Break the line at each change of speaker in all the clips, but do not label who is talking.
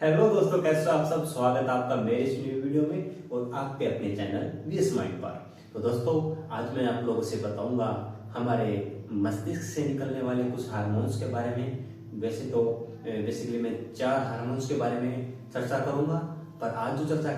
Hello दोस्तों, कैसे हो आप सब। स्वागत है आपका मेरे इस न्यू वीडियो में और आपके अपने चैनल वीएस माइंड पर। तो दोस्तों, आज मैं आप लोगों से बताऊंगा हमारे मस्तिष्क से निकलने वाले कुछ हार्मोन्स के बारे में। वैसे तो बेसिकली मैं 4 हार्मोन्स के बारे में चर्चा करूंगा, पर आज जो चर्चा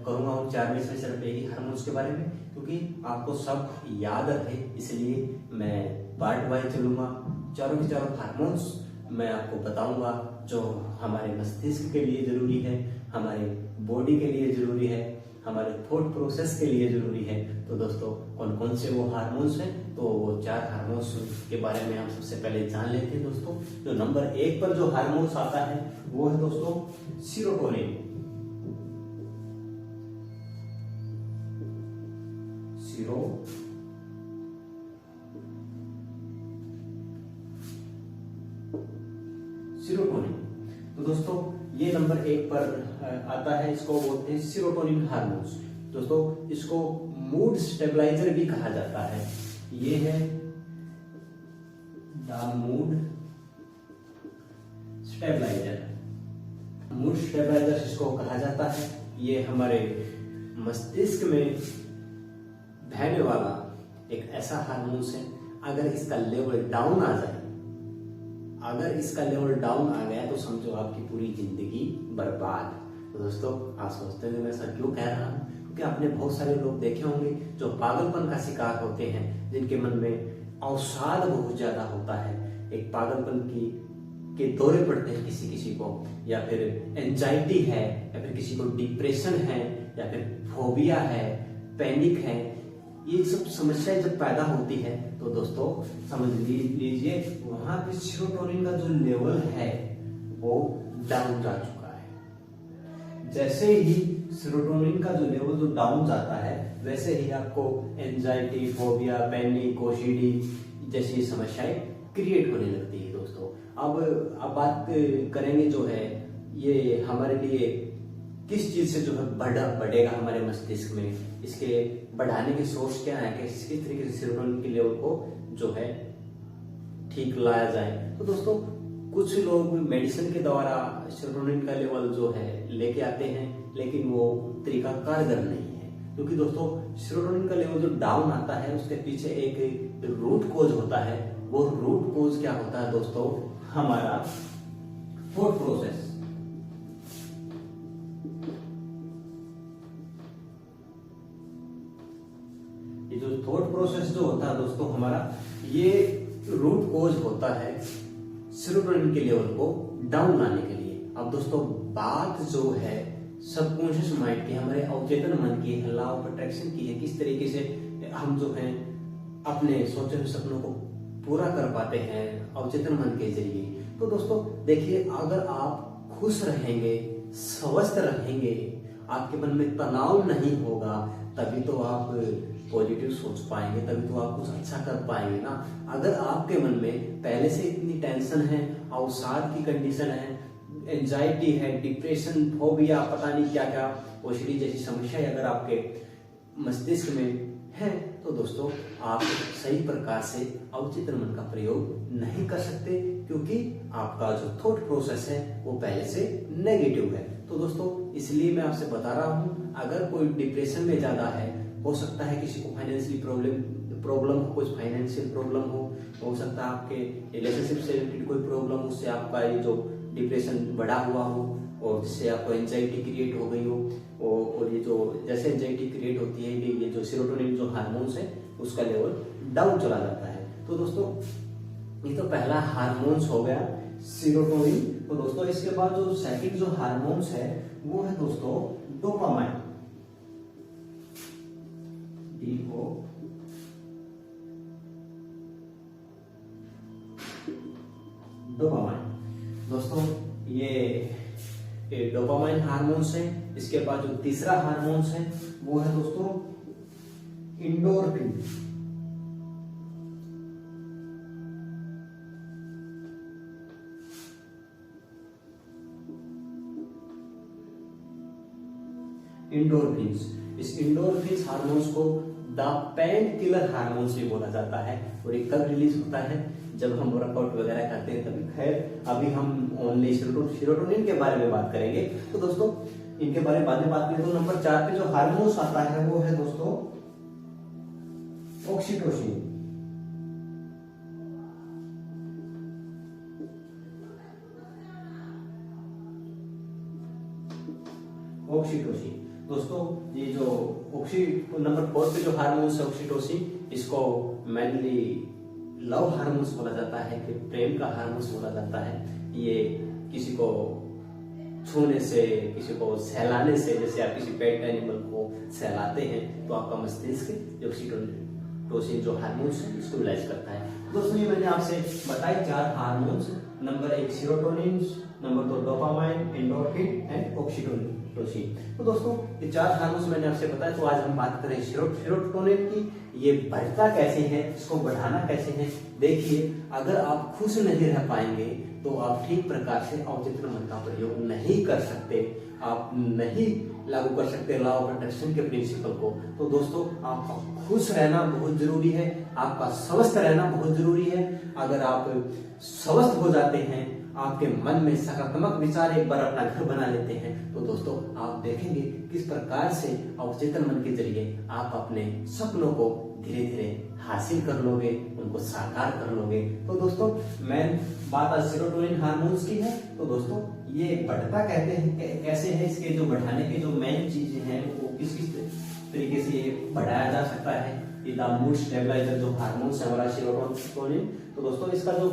करूंगा उन 4 में से सिर्फ एक ही हार्मोन्स के बारे में, क्योंकि आपको सब याद रहे इसलिए मैं पार्ट वाइज चलूंगा। चारों के चारों हार्मोन्स मैं आपको बताऊंगा जो हमारे मस्तिष्क के लिए जरूरी है, हमारे बॉडी के लिए जरूरी है, हमारे थॉट प्रोसेस के लिए जरूरी है। तो दोस्तों, कौन कौन से वो हार्मोन्स हैं, तो वो 4 हार्मोन्स के बारे में हम सबसे पहले जान लेते हैं। दोस्तों, जो नंबर 1 पर जो हार्मोन्स आता है वो है दोस्तों सीरोटोनिन। सीरोटोनिन। तो दोस्तों, ये नंबर 1 पर आता है। इसको बोलते हैं सीरोटोनिन हार्मोन्स। दोस्तों, इसको मूड स्टेबलाइजर भी कहा जाता है। ये है the mood stabiliser. Mood stabiliser इसको कहा जाता है। ये हमारे मस्तिष्क में बहने वाला एक ऐसा हार्मोन्स है। अगर इसका लेवल डाउन आ जाए, अगर इसका लेवल डाउन आ गया तो समझो आपकी पूरी जिंदगी बर्बाद। तो दोस्तों, आप सोचते हैं मैं ऐसा क्यों कह रहा हूँ, क्योंकि आपने बहुत सारे लोग देखे होंगे जो पागलपन का शिकार होते हैं, जिनके मन में अवसाद बहुत ज्यादा होता है। एक पागलपन के दौरे पड़ते हैं किसी किसी को, या फिर एंजाइटी है, या फिर किसी को डिप्रेशन है, या फिर फोबिया है, पैनिक है। ये सब समस्याएं जब पैदा होती है तो दोस्तों समझ लीजिए वहां पे सीरोटोनिन का जो लेवल है वो डाउन जा चुका है। जैसे ही सीरोटोनिन का जो लेवल जो डाउन जाता है, वैसे ही आपको एंजाइटी, फोबिया, पैनिक, ओसीडी जैसी समस्याएं क्रिएट होने लगती है। दोस्तों, अब बात करेंगे जो है ये हमारे लिए किस चीज से जो है बढ़ेगा हमारे मस्तिष्क में, इसके बढ़ाने की सोर्स क्या है, किस तरीके से सीरोटोनिन के लेवल को जो है ठीक लाया जाए। तो दोस्तों, कुछ लोग मेडिसिन के द्वारा सीरोटोनिन का लेवल जो है लेके आते हैं, लेकिन वो तरीका कारगर नहीं है। क्योंकि दोस्तों, सीरोटोनिन का लेवल जो डाउन आता है उसके पीछे एक रूट कोज होता है। वो रूट कोज क्या होता है दोस्तों? हमारा थॉट प्रोसेस। ये जो थॉट प्रोसेस जो होता है दोस्तों हमारा, ये रूट कोज होता है सीरोटोनिन के लेवल को डाउन लाने के लिए। अब दोस्तों, बात जो है सबकॉन्शियस माइंड की, हमारे अवचेतन मन की, लॉ ऑफ अट्रैक्शन की है। किस तरीके से हम जो है अपने सोचे हुए सपनों को पूरा कर पाते हैं अवचेतन मन के जरिए। तो दोस्तों देखिए, अगर आप खुश रहेंगे, स्वस्थ रहेंगे, आपके मन में तनाव नहीं होगा, तभी तो आप पॉजिटिव सोच पाएंगे, तभी तो आप कुछ अच्छा कर पाएंगे ना। अगर आपके मन में पहले से इतनी टेंशन है, अवसाद की कंडीशन है, एंजाइटी है, डिप्रेशन, फोबिया, पता नहीं क्या क्या ओसीडी जैसी समस्या अगर आपके मस्तिष्क में है, तो दोस्तों आप सही प्रकार से अवचेतन मन का प्रयोग नहीं कर सकते, क्योंकि आपका जो थॉट प्रोसेस है वो पहले से नेगेटिव है। तो दोस्तों, इसलिए मैं आपसे बता रहा हूं, अगर कोई डिप्रेशन में ज्यादा है, हो सकता है किसी को फाइनेंशियल प्रॉब्लम हो, कुछ फाइनेंशियल प्रॉब्लम हो सकता है आपके रिलेशनशिप से रिलेटेड कोई प्रॉब्लम, उससे आपका ये जो डिप्रेशन बढ़ा हुआ हो और जिससे आपको एंजाइटी क्रिएट हो गई हो। और ये जो जैसे एंजाइटी क्रिएट होती है, ये जो सीरोटोनिन जो हार्मोन्स है उसका लेवल डाउन चला जाता है। तो दोस्तों, ये तो पहला हार्मोन्स हो गया सीरोटोनिन। तो दोस्तों, इसके बाद जो सेकंड जो हार्मोन्स है वो है दोस्तों डोपामाइन। डोपामाइन। दोस्तों, ये डोपामाइन हार्मोन्स है। इसके बाद जो तीसरा हार्मोन्स है वो है दोस्तों इंडोर्फिन। इंडोर्फिन्स। इस इंडोर्फिन्स हार्मोन्स को द पेन किलर हार्मोन्स भी बोला जाता है। और ये कब रिलीज होता है? जब हम वर्कआउट वगैरह करते हैं तभी। खैर, अभी हम ओनली सीरोटोनिन के बारे में बात करेंगे। तो दोस्तों इनके बारे में बाद में बात करें तो नंबर 4 पे जो हार्मोन्स आता है वो है दोस्तों ऑक्सीटोसिन। ऑक्सीटोसिन दोस्तों ये जो नंबर 4 पे जो हार्मोन्स है ऑक्सीटोसिन, इसको मेनली लव हार्मोन्स बोला जाता है, कि प्रेम का हार्मोन्स बोला जाता है। ये किसी को छूने से, किसी को सहलाने से, जैसे आप किसी पेट एनिमल को सहलाते हैं तो आपका मस्तिष्क ऑक्सीटोसिन जो हार्मोन्स है इसको रिलाइज करता है। दोस्तों ये मैंने आपसे बताई 4 hormones, number 1 serotonin, number 2 dopamine, endorphin and oxytocin. तो दोस्तों ये 4 हार्मोन्स मैंने आपसे बताया। तो आज हम बात करें सीरोटोनिन की। ये बढ़ता कैसे है, इसको बढ़ाना कैसे है। देखिए अगर आप खुश नहीं रह पाएंगे तो आप ठीक प्रकार से अवचेतन मन का प्रयोग नहीं कर सकते, आप नहीं लागू कर सकते लॉ ऑफ अट्रैक्शन के प्रिंसिपल को। तो दोस्तों आपका खुश रहना बहुत जरूरी है, आपका स्वस्थ रहना बहुत जरूरी है। अगर आप स्वस्थ हो जाते हैं, आपके मन में सकारात्मक विचार एक बार अपना घर बना लेते हैं, तो दोस्तों आप देखेंगे किस प्रकार से अवचेतन मन के जरिए आप अपने सपनों को धीरे धीरे हासिल कर लोगे, उनको साकार कर लोगे। तो दोस्तों मेन बात आज सीरोटोनिन हार्मोन्स की है। तो दोस्तों ये बढ़ता कहते हैं कैसे है, इसके जो बढ़ाने के जो मेन चीजें हैं वो किस किस तरीके से ये बढ़ाया जा सकता है। ये मूड स्टेबलाइजर जो हार्मोन्स है हमारा सीरोटोनिन। तो दोस्तों इसका जो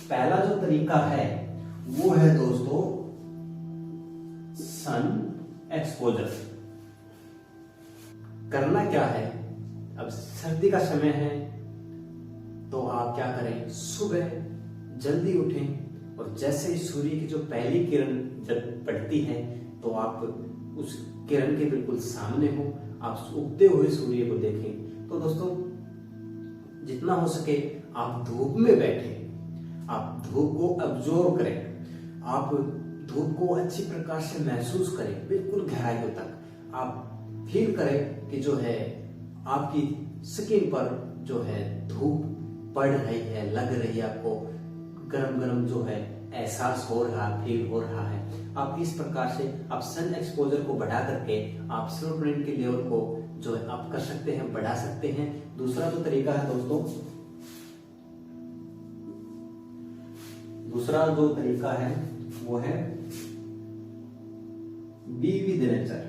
पहला जो तरीका है वो है दोस्तों सन एक्सपोजर। करना क्या है, अब सर्दी का समय है तो आप क्या करें, सुबह जल्दी उठें और जैसे ही सूर्य की जो पहली किरण जब पड़ती है तो आप उस किरण के बिल्कुल सामने हो, आप उगते हुए सूर्य को देखें। तो दोस्तों जितना हो सके आप धूप में बैठे, आप धूप को अब्जॉर्व करें, आप धूप को अच्छी प्रकार से महसूस करें, बिल्कुल गहराइयों तक आप फील करें कि जो है आपकी स्किन पर जो है धूप पड़ रही है, लग रही है, आपको गरम गरम जो है एहसास हो रहा, फील हो रहा है। आप इस प्रकार से आप सन एक्सपोजर को बढ़ा करके आप सीरोटोनिन के लेवल को जो है आप कर सकते हैं, बढ़ा सकते हैं। दूसरा जो तरीका है दोस्तों, दूसरा जो तरीका है वो है बी विद नेचर।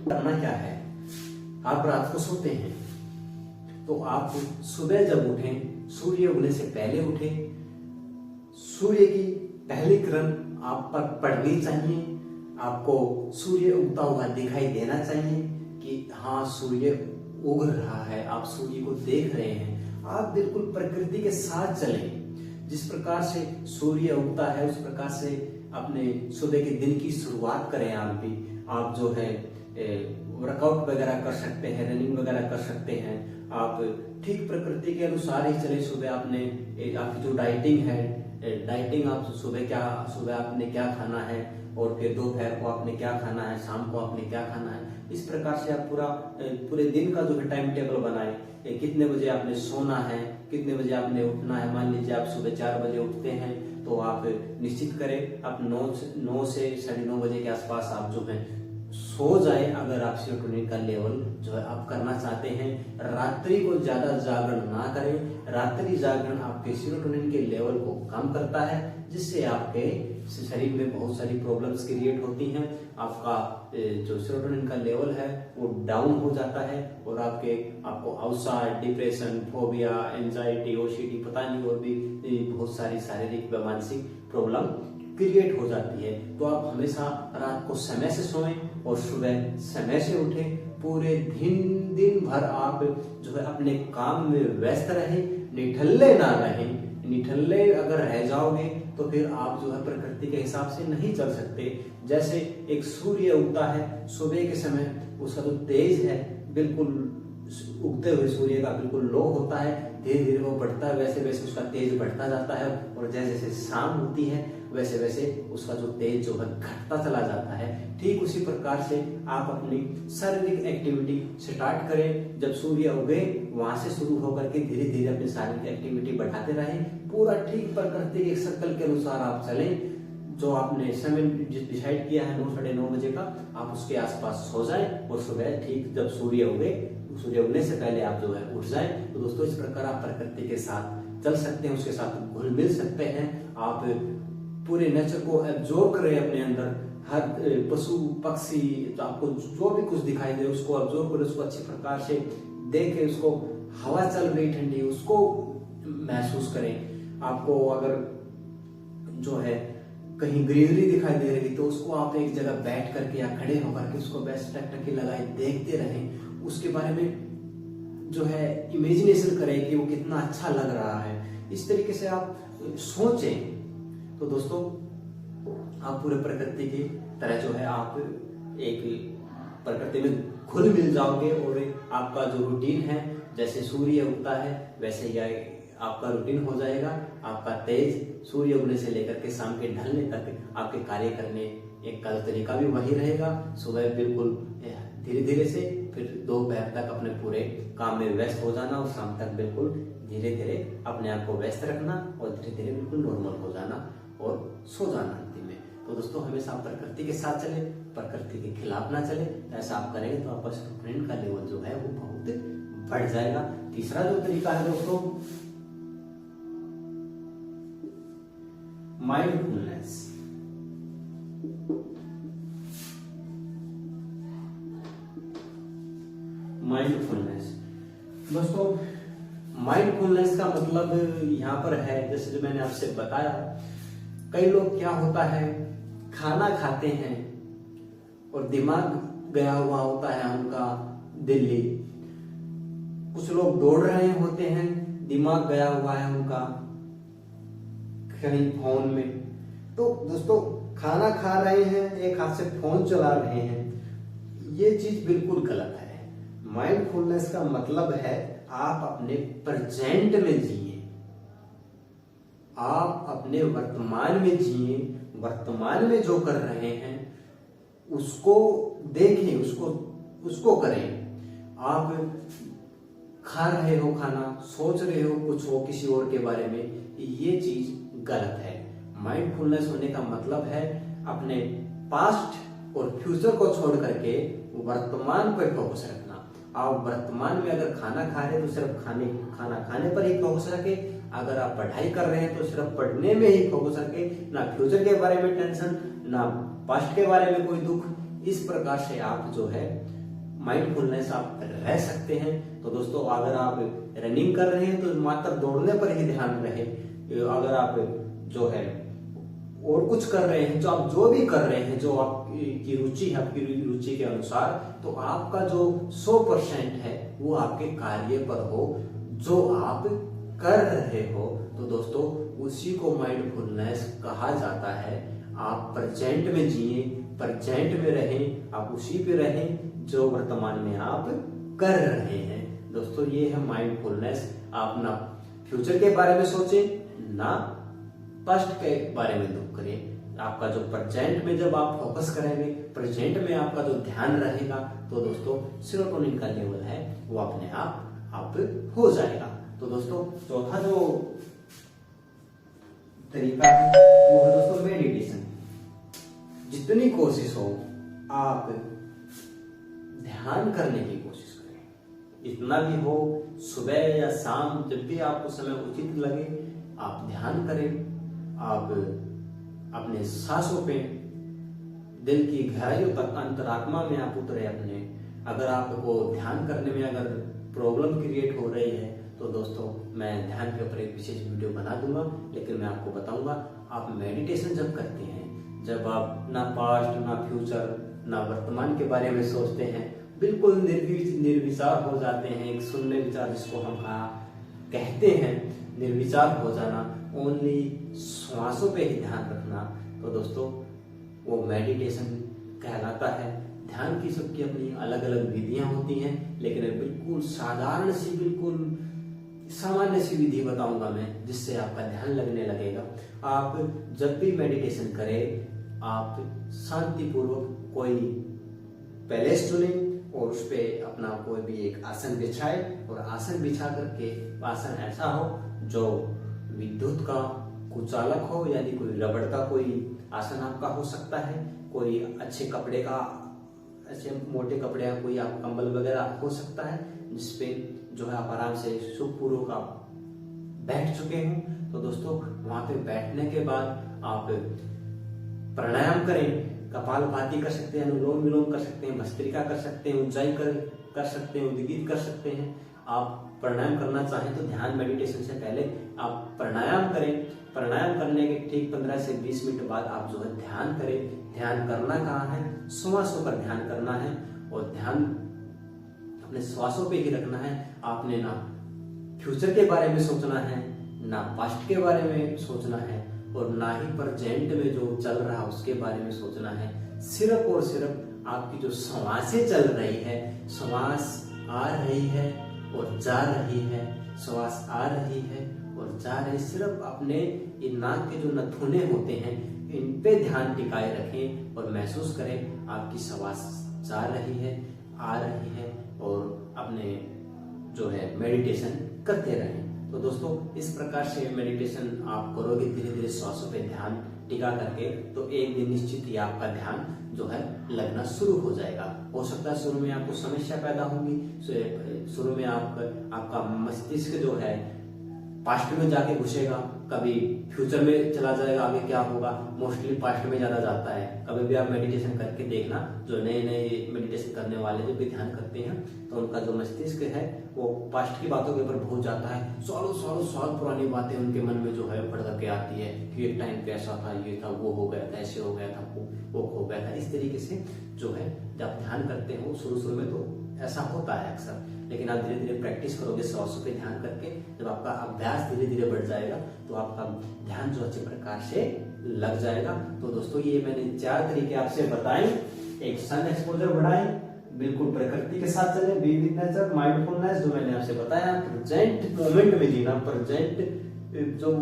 करना क्या है, आप रात को सोते हैं तो आप सुबह जब उठें, सूर्य उगने से पहले उठें, सूर्य की पहली किरण आप पर पड़नी चाहिए, आपको सूर्य उगता हुआ दिखाई देना चाहिए कि हाँ सूर्य उग रहा है, आप सूर्य को देख रहे हैं। आप बिल्कुल प्रकृति के साथ चलें, जिस प्रकार से सूर्य उगता है उस प्रकार से अपने सुबह के दिन की शुरुआत करें। आप भी आप जो है वर्कआउट वगैरह कर सकते हैं, रनिंग वगैरह कर सकते हैं। आप ठीक प्रकृति के अनुसार ही चले। सुबह आपने आपकी जो डाइटिंग है, डाइटिंग आप सुबह आपने क्या खाना है और फिर दोपहर को आपने क्या खाना है, शाम को आपने क्या खाना है, इस प्रकार से आप पूरे दिन का जो है टाइम टेबल बनाएं। कितने बजे आपने सोना है, कितने बजे आपने उठना है। मान लीजिए आप सुबह 4 बजे उठते हैं तो आप निश्चित करें आप 9 से 9:30 बजे के आसपास आप जो है सो जाए। अगर आप सीरोटोनिन का लेवल जो है आप करना चाहते हैं, रात्रि को ज्यादा जागरण ना करें। रात्रि जागरण आपके सीरोटोनिन के लेवल को कम करता है, जिससे आपके शरीर में बहुत सारी प्रॉब्लम्स क्रिएट होती हैं। आपका जो सीरोटोनिन का लेवल है वो डाउन हो जाता है और आपको अवसाद, डिप्रेशन, फोबिया, एंजाइटी, ओसीडी, पता नहीं और भी बहुत सारी शारीरिक व मानसिक प्रॉब्लम क्रिएट हो जाती है। तो आप हमेशा रात को समय से सोएं और सुबह समय से उठें। पूरे दिन भर आप जो है अपने काम में व्यस्त रहें, निठल्ले ना रहें। निठल्ले अगर रह जाओगे तो फिर आप जो है प्रकृति के हिसाब से नहीं चल सकते। जैसे एक सूर्य उगता है सुबह के समय, उसका जो तेज है बिल्कुल उगते हुए सूर्य का बिल्कुल लो होता है, धीरे धीरे वो बढ़ता है, वैसे वैसे उसका तेज बढ़ता जाता है और जैसे जैसे शाम होती है वैसे वैसे उसका जो तेज जो है घटता चला जाता है। ठीक उसी प्रकार से आप अपनी शारीरिक एक्टिविटी स्टार्ट करें। जब सूर्य उगे वहां से शुरू होकर के धीरे धीरे अपनी शारीरिक एक्टिविटी बढ़ाते रहें। पूरा ठीक प्रकृति के सर्कल के अनुसार आप चलें। जो आपने समय डिसाइड किया है 9-9:30 बजे का, आप उसके आसपास सो जाएं और सुबह ठीक जब सूर्य उगने से पहले आप जो है उठ जाएं। तो दोस्तों इस प्रकार आप प्रकृति के साथ चल सकते हैं, उसके साथ घुल मिल सकते हैं। आप पूरे नेचर को एब्जॉर्ब करें अपने अंदर। हर पशु पक्षी तो आपको जो भी कुछ दिखाई दे उसको एब्जॉर्ब करें, उसको अच्छी प्रकार से देखें, उसको हवा चल रही ठंडी उसको महसूस करें। आपको अगर जो है कहीं ग्रीनरी दिखाई दे रही तो उसको आप एक जगह बैठ करके या खड़े होकर के उसको बेस्ट टकटकी लगाए देखते रहें, उसके बारे में जो है इमेजिनेशन करें कि वो कितना अच्छा लग रहा है। इस तरीके से आप सोचें तो दोस्तों आप पूरे प्रकृति की तरह जो है आप एक प्रकृति में घुल मिल जाओगे और आपका जो रूटीन है जैसे सूर्य उगता है वैसे ही आपका रूटीन हो जाएगा। आपका तेज सूर्य उगने से लेकर के शाम के ढलने तक आपके कार्य करने एक का तरीका भी वही रहेगा। सुबह बिल्कुल धीरे धीरे से, फिर दोपहर तक अपने पूरे काम में व्यस्त हो जाना और शाम तक बिल्कुल धीरे धीरे अपने आप को व्यस्त रखना और धीरे धीरे बिल्कुल नॉर्मल हो जाना और सो जाना अंतिम में। तो दोस्तों हमेशा आप प्रकृति के साथ चले, प्रकृति के खिलाफ ना चले। ऐसा आप करेंगे तो आपका स्टूडेंट का लेवल जो है वो बहुत बढ़ जाएगा। तीसरा जो तरीका है दोस्तों माइंडफुलनेस। दोस्तों माइंडफुलनेस का मतलब यहाँ पर है जैसे जो मैंने आपसे बताया, कई लोग क्या होता है खाना खाते हैं और दिमाग गया हुआ होता है उनका दिल्ली। कुछ लोग दौड़ रहे होते हैं, दिमाग गया हुआ है उनका कहीं फोन में। तो दोस्तों खाना खा रहे हैं, एक हाथ से फोन चला रहे हैं, ये चीज बिल्कुल गलत है। माइंडफुलनेस का मतलब है आप अपने प्रेजेंट में जिए, आप अपने वर्तमान में जिए, वर्तमान में जो कर रहे हैं उसको देखें, उसको करें। आप खा रहे हो खाना, सोच रहे हो कुछ हो किसी और के बारे में, ये चीज गलत है। माइंडफुलनेस होने का मतलब है अपने पास्ट और फ्यूचर को छोड़ करके वर्तमान पर फोकस रखना। आप वर्तमान में अगर खाना खा रहे हैं तो सिर्फ खाना खाने पर ही फोकस रखें। अगर आप पढ़ाई कर रहे हैं तो सिर्फ पढ़ने में ही फोकस रखें, ना फ्यूचर के बारे में टेंशन, ना पास्ट के बारे में कोई दुख। इस प्रकार से आप जो है माइंडफुलनेस आप रह सकते हैं। तो दोस्तों अगर आप रनिंग कर रहे हैं तो मात्र दौड़ने पर ही ध्यान रहे। अगर आप जो है और कुछ कर रहे हैं, जो भी कर रहे हैं, जो आपकी रुचि है, आपकी रुचि के अनुसार, तो आपका जो 100% है वो आपके कार्य पर हो, जो आप कर रहे हो। तो दोस्तों उसी को माइंडफुलनेस कहा जाता है। आप प्रेजेंट में जिए, प्रेजेंट में रहें, आप उसी पे रहें जो वर्तमान में आप कर रहे हैं। दोस्तों ये है माइंडफुलनेस। आप ना फ्यूचर के बारे में सोचें, ना पास्ट के बारे में दुख करें। आपका जो प्रेजेंट में जब आप फोकस करेंगे, प्रेजेंट में आपका जो ध्यान रहेगा, तो दोस्तों सेरोटोनिन का लेवल है वो अपने आप हो जाएगा। तो दोस्तों चौथा जो तरीका है वो है दोस्तों मेडिटेशन। जितनी कोशिश हो आप ध्यान करने की कोशिश करें, इतना भी हो सुबह या शाम जब भी आपको समय उचित लगे आप ध्यान करें। आप अपने सांसों पे दिल की गहराइयों तक अंतरात्मा में आप उतरे अपने। अगर आपको ध्यान करने में अगर प्रॉब्लम क्रिएट हो रही है तो दोस्तों मैं ध्यान के ऊपर एक विशेष वीडियो बना दूंगा, लेकिन मैं आपको बताऊंगा आप मेडिटेशन जब करते हैं, जब आप ना पास्ट ना फ्यूचर ना वर्तमान के बारे में सोचते हैं, बिल्कुल निर्विचार हो जाते हैं, एक शून्य विचार जिसको हम कहते हैं, निर्विचार हो जाना, ओनली श्वासों पे ही ध्यान रखना, तो दोस्तों वो मेडिटेशन कहलाता है। ध्यान की सबकी अपनी अलग अलग विधियां होती हैं, लेकिन बिल्कुल साधारण सी, बिल्कुल सामान्य सी विधि बताऊंगा मैं, जिससे आपका ध्यान लगने लगेगा। आप जब भी मेडिटेशन करें आप शांतिपूर्वक कोई पैलेस चुनें और उस पे अपना कोई भी एक आसन बिछाए, और आसन बिछा करके आसन ऐसा हो जो विद्युत का कुचालक हो, यानी कोई रबड़ का कोई आसन आपका हो सकता है, कोई अच्छे कपड़े का, अच्छे मोटे कपड़े का कोई आप कंबल वगैरह हो सकता है, जिसपे जो है आप आराम से सुखपूर्वक आप बैठ चुके हैं। तो दोस्तों वहां पे बैठने के बाद आप प्राणायाम करें, कपालभाति कर सकते हैं, अनुलोम विलोम कर सकते हैं, भस्त्रिका कर सकते हैं, ऊंचाई कर सकते हैं, उद्गीत कर सकते हैं। आप प्राणायाम करना चाहें तो ध्यान मेडिटेशन से पहले आप प्राणायाम करें। प्राणायाम करने के ठीक 15 से 20 मिनट बाद आप जो है ध्यान करें। ध्यान करना कहाँ है? श्वासों पर ध्यान करना है, और ध्यान अपने श्वासों पे ही रखना है। आपने ना फ्यूचर के बारे में सोचना है, ना पास्ट के बारे में सोचना है, और ना ही प्रेजेंट में जो चल रहा है उसके बारे में सोचना है। सिर्फ और सिर्फ आपकी जो श्वासें चल रही है, श्वास आ रही है और जा रही है, श्वास आ रही है और जा रही, सिर्फ अपने ये नाक के जो नथुने होते हैं इन पे ध्यान टिकाए रखें और महसूस करें आपकी श्वास जा रही है, आ रही है, और अपने जो है मेडिटेशन करते रहें। तो दोस्तों इस प्रकार से मेडिटेशन आप करोगे धीरे धीरे श्वासों पे ध्यान टिका करके, तो एक दिन निश्चित ही आपका ध्यान जो है लगना शुरू हो जाएगा। हो सकता है शुरू में आपको समस्या पैदा होगी, शुरू में आपका मस्तिष्क जो है पास्ट में जाके घुसेगा, कभी फ्यूचर में चला जाएगा, आगे क्या होगा, मोस्टली पास्ट में ज्यादा जाता है। कभी भी आप मेडिटेशन करके देखना, जो नए नए मेडिटेशन करने वाले जो भी ध्यान करते हैं तो उनका जो मस्तिष्क है वो पास्ट की बातों के ऊपर भूल जाता है। सालों सालों साल पुरानी बातें उनके मन में जो है उभर करके आती है कि एक टाइम पे ऐसा था, ये था, वो हो गया था, ऐसे हो गया था, वो हो गया था। इस तरीके से जो है जब ध्यान करते हो शुरू में तो ऐसा होता है अक्सर, लेकिन आप धीरे धीरे प्रैक्टिस करोगे श्वासों पे ध्यान करके, जब आपका अभ्यास धीरे धीरे बढ़ जाएगा तो आपका ध्यान जो अच्छे प्रकार से लग जाएगा। तो दोस्तों ये मैंने 4 तरीके आपसे बताए। एक सन एक्सपोजर बढ़ाएं, बिल्कुल प्रकृति के साथ चलें, बी विद नेचर, माइंडफुलनेस जो मैंने आपसे बताया, प्रेजेंट मोमेंट में जीना, प्रेजेंट जो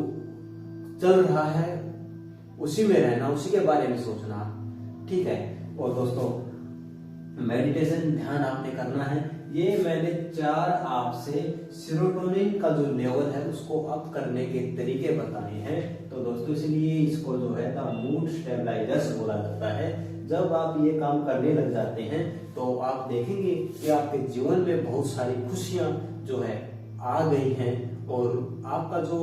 चल रहा है उसी में रहना, उसी के बारे में सोचना, ठीक है। और दोस्तों मेडिटेशन ध्यान आपने करना है। ये मैंने 4 आपसे सेरोटोनिन का जो लेवल है उसको अप करने के तरीके बताए हैं। तो दोस्तों इसलिए इसको जो है द मूड स्टेबलाइजर्स बोला जाता है। जब आप ये काम करने लग जाते हैं तो आप देखेंगे कि आपके जीवन में बहुत सारी खुशियां जो है आ गई हैं, और आपका जो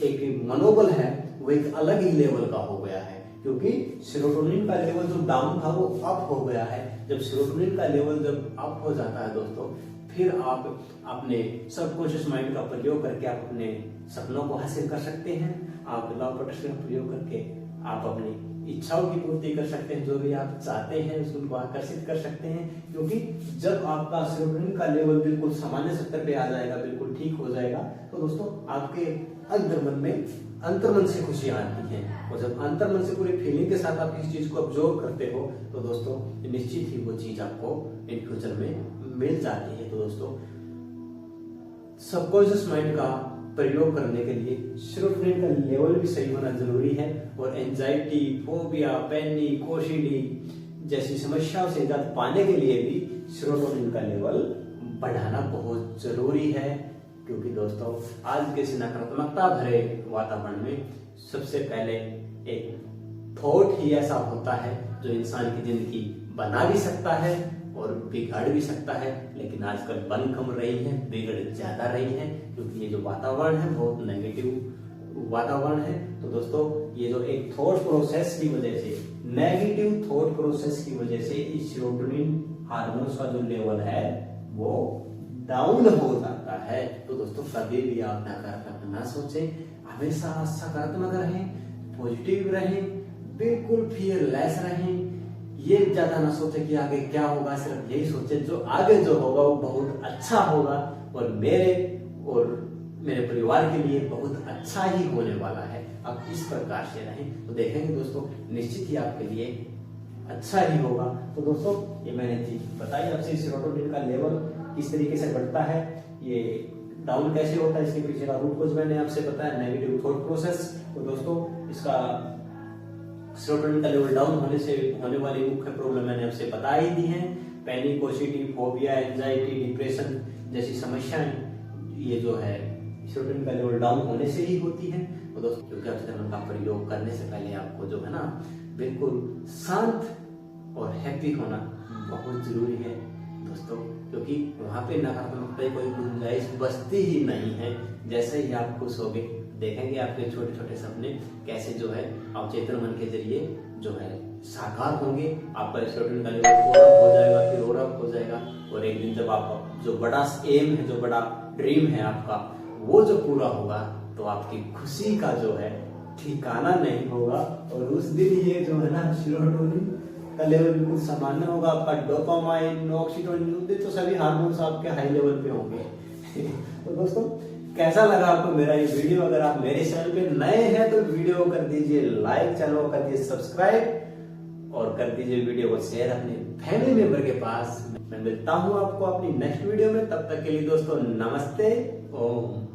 एक मनोबल है वो एक अलग ही लेवल का हो गया है, क्योंकि सेरोटोनिन का लेवल जो डाउन था वो अप हो गया है। जब सेरोटोनिन का लेवल जब अप हो जाता है दोस्तों, फिर आप अपने सबकॉन्शियस माइंड का प्रयोग करके आप अपने सपनों को हासिल कर सकते हैं। आप लॉ ऑफ अट्रैक्शन का प्रयोग करके आप अपनी इच्छाओं की पूर्ति कर सकते हैं, जो भी आप चाहते हैं उसको आकर्षित कर सकते हैं। क्योंकि जब आपका सेरोटोनिन का लेवल बिल्कुल सामान्य स्तर पे आ जाएगा, बिल्कुल ठीक हो जाएगा, तो दोस्तों आपके अंतर्मन में अंतर्मन से खुशियां आती हैं। और जब अंतर्मन से पूरी फीलिंग के साथ आप किसी चीज को ऑब्जर्व करते हो तो दोस्तों निश्चित ही वो चीज आपको इन फ्यूचर में मिल जाती है। तो दोस्तों सबकॉन्शियस माइंड का प्रयोग करने के लिए सेरोटोनिन का लेवल भी सही होना जरूरी है, और एंजाइटी, फोबिया, पैनिक, ओसीडी जैसी समस्याओं से निजात पाने के लिए भी सेरोटोनिन का लेवल बढ़ाना बहुत जरूरी है। क्योंकि दोस्तों आज के इस नकारात्मकता भरे वातावरण में सबसे पहले एक थॉट ही ऐसा होता है जो इंसान की जिंदगी बना भी सकता है और बिगाड़ भी सकता है। लेकिन आजकल बन कम रही है, बिगड़ ज्यादा रही है, क्योंकि ये जो वातावरण है बहुत नेगेटिव वातावरण है। तो दोस्तों ये जो एक थॉट प्रोसेस की वजह से, नेगेटिव थॉट प्रोसेस की वजह से इस सेरोटोनिन हार्मोन्स का जो लेवल है वो डाउन हो जाता है। तो दोस्तों कभी भी आप नकारात्मक ना सोचें, हमेशा सकारात्मक रहें, पॉजिटिव रहें, बिल्कुल फियरलेस रहें। ये ज्यादा ना सोचे कि आगे क्या होगा, सिर्फ यही सोचे जो आगे जो होगा वो बहुत अच्छा होगा और मेरे परिवार के लिए बहुत अच्छा ही होने वाला है। आप इस प्रकार से रहें तो देखेंगे दोस्तों निश्चित ही आपके लिए अच्छा ही होगा। तो दोस्तों ये मैंने चीज बताई आपसे, सेरोटोनिन का लेवल किस तरीके से बढ़ता है, ये डाउन कैसे होता है, इसके पीछे का रूट कोज मैंने आपसे बताया, नेगेटिव थॉट प्रोसेस। तो दोस्तों इसका सेरोटोनिन का लेवल डाउन होने से होने वाली मुख्य प्रॉब्लम मैंने आपसे बता ही दी है। Panic, OCD, phobia, anxiety, depression जैसी समस्याएं ये जो है सेरोटोनिन का लेवल डाउन होने से ही होती है। तो दोस्तों क्योंकि अचेतन का प्रयोग करने से पहले आपको जो है ना बिल्कुल शांत और हैप्पी होना बहुत जरूरी है दोस्तों, क्योंकि वहां पे नकारात्मकता की कोई गुंजाइश बचती ही नहीं है। जैसे ही आप खुश होगे देखेंगे आपके छोटे छोटे सपने कैसे जो है अवचेतन मन के जरिए जो है साकार होंगे। आपका सेरोटोनिन का लेवल और अप हो जाएगा, फिर और अप हो जाएगा, और एक दिन जब आप जो बड़ा एम है, जो बड़ा ड्रीम है आपका, वो जो पूरा होगा तो आपकी खुशी का जो है ठिकाना नहीं होगा। और उस दिन ये जो है ना सेरोटोनिन का लेवल बिल्कुल सामान्य होगा, आपका डोपामाइन, ऑक्सीटोसिन, तो सभी हार्मोन्स आपके हाई लेवल पे होंगे। तो दोस्तों कैसा लगा आपको मेरा ये वीडियो? अगर आप मेरे चैनल पे नए हैं तो वीडियो को कर दीजिए लाइक, चैनल को कर दीजिए सब्सक्राइब और कर दीजिए वीडियो को शेयर अपने फैमिली मेंबर के पास। मैं मिलता हूं आपको अपनी नेक्स्ट वीडियो में, तब तक के लिए दोस्तों नमस्ते, ओम।